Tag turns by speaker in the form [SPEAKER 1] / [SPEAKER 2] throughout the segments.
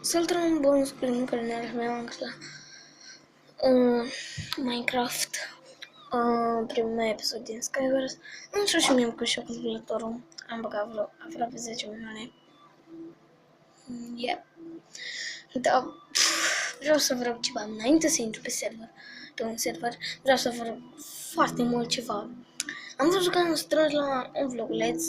[SPEAKER 1] Salutare un bonus primul care ne-a meu la Minecraft. Primul meu episod din Skywars. Nu știu și mi-am pus și calculatorul. Am băgat vreo aproape 10 milioane. Yep. Dar vreau să vreau ceva înainte să intru pe un server. Vreau să vreau foarte mult ceva. Am văzut că am strâns la un vloguleț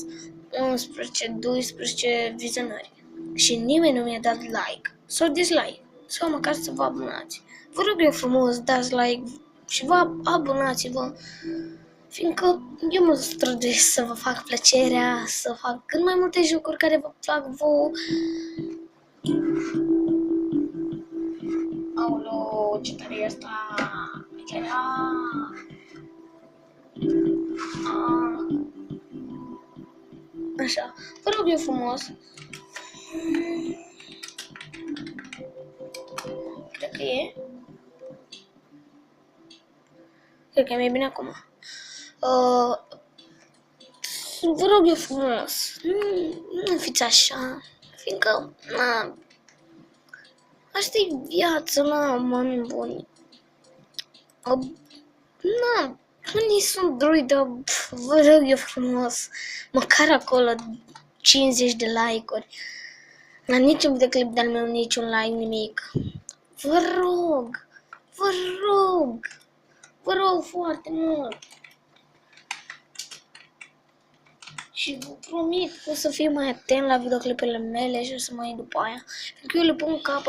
[SPEAKER 1] 11-12 vizionări și nimeni nu mi-a dat like sau dislike sau măcar să vă abonați. Vă rog eu frumos, dați like și vă abonați-vă, fiindcă eu mă străduiesc să vă fac plăcerea, să fac cât mai multe jocuri care vă plac vouă. Aoleu, ce tare e asta! Așa, vă rog eu frumos. Cred că e. Cred că e mai bine acum. Vă rog eu frumos, nu fiți așa, fiindcă, asta e viața, oameni buni. Unii sunt drui, dar vă rog eu frumos, măcar acolo 50 de like-uri. La niciun videoclip de-al meu, niciun like, nimic. Vă rog foarte mult. Și vă promit că o să fiu mai atent la videoclipurile mele și o să mă iei după aia. Pentru că eu le pun cap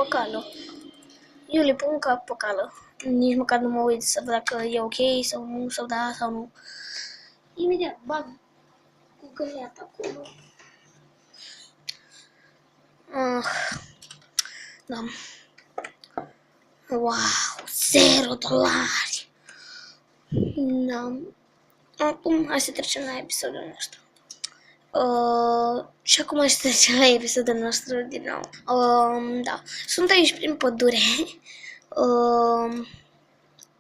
[SPEAKER 1] pe cală. Nici măcar nu mă uit să văd dacă e ok sau nu, sau da sau nu. Imediat bag cu găleata acolo. Da. Wow, $0. Da. Acum hai să trecem la episodul nostru. Și acum să trecem la episodul nostru din nou. Da, sunt aici prin pădure.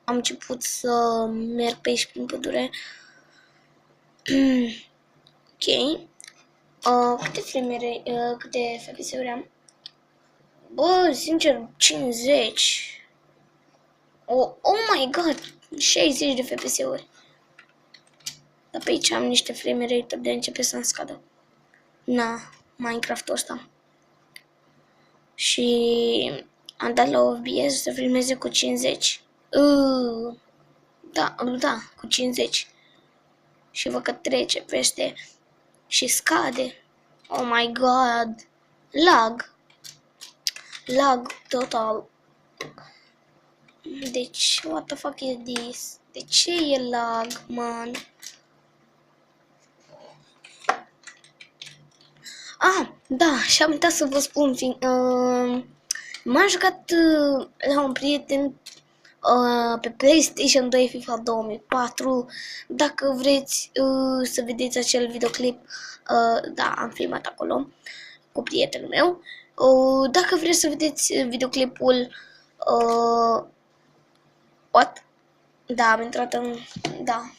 [SPEAKER 1] Am început să merg pe aici prin pădure. Ok. Câte FPS-uri am? Bă, sincer, 50. Oh my god, 60 de FPS-uri. Dar pe aici am niște frame rate de începe să-mi scadă. Minecraft-ul ăsta. Și am dat la OBS să filmeze cu 50. Da, cu 50. Și văd că trece peste și scade. Oh my god. Lag total. Deci, what the fuck is this? De ce e lag, man? Da, și am uitat să vă spun, m-am jucat la un prieten pe PlayStation 2 FIFA 2004. Dacă vreți să vedeți acel videoclip, da, am filmat acolo cu prietenul meu. Dacă vreți să vedeți videoclipul, what? Da, am intrat în, da,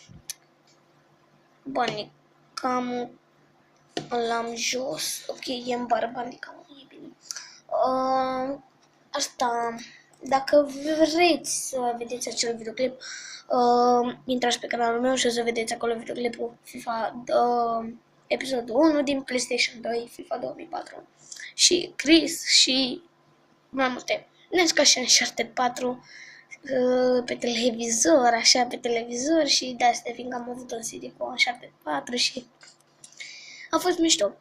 [SPEAKER 1] banii, cam l-am jos, ok, e în bară Bandicam, e bine. Asta, dacă vreți să vedeți acel videoclip, intrați pe canalul meu și o să vedeți acolo videoclipul FIFA episodul 1 din PlayStation 2, FIFA 2004. Și Chris și mai multe. Nesca și Uncharted 4 pe televizor, așa, pe televizor și de asta, fiindcă am avut un CD cu Uncharted 4 și a fost mișto.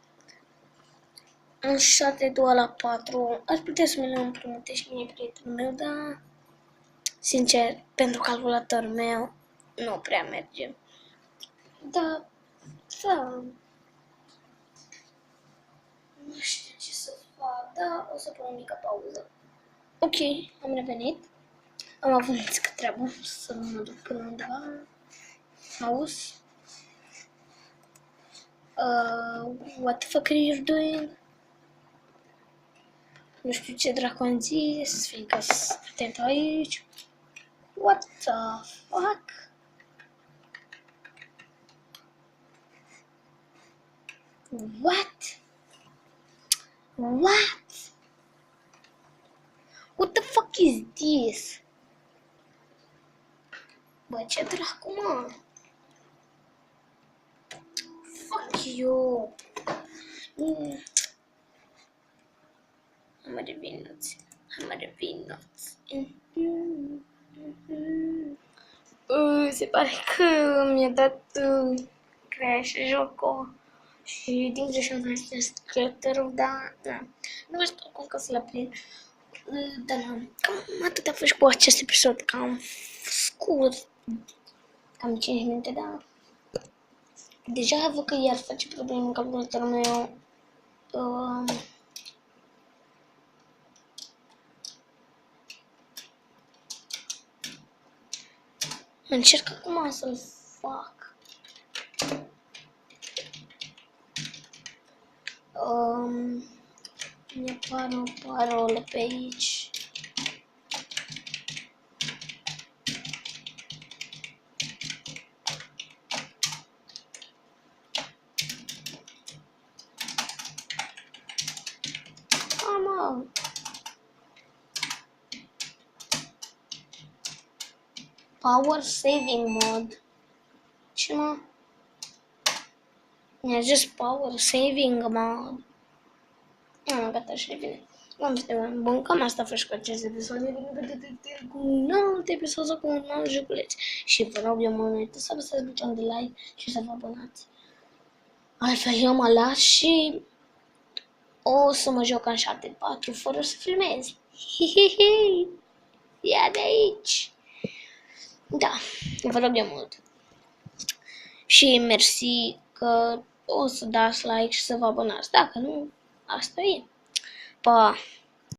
[SPEAKER 1] Uncharted-ul ăla 4, aș putea să mi-l împrumute și mie prietenul meu, dar, sincer, pentru calculatorul meu, nu prea merge. Da, nu știu ce să fac, da, o să pun o mică pauză. Ok, am revenit. Am avut nică treabă să nu mă duc până undeva. Auzi? What the fuck are you doing? Nu știu ce dracu am zis, fiindcă sunt atent aici. What the fuck? What? is this? Bă, ce dracu, mă? Fuck you! Am revenit. Se pare că mi-a dat crash jocul și din greșeală am strâns creatorul, dar nu știu cum că să-l aprind. Dar cam atât a fost cu acest episod, cam scurt, cam 5 minute, dar deja văd că iar face probleme în calculatorul meu. Încerc acum să-l fac. Mi-apare o parolă pe aici. Mă. Power saving mode. Ce mă? Mi-a zis power saving mode. Gata, și revine. Bun, cam asta a fost cu acest episod. Cu un alt episod sau cu un alt joculeț. Și vă rog eu mult să apăsați butonul de like și să vă abonați. Altfel eu mă las și o să mă joc în 7-4 fără să filmez. Hihihi. Ia de aici. Da, vă rog eu mult. Și mersi că o să dați like și să vă abonați. Dacă nu, asta e. Pa!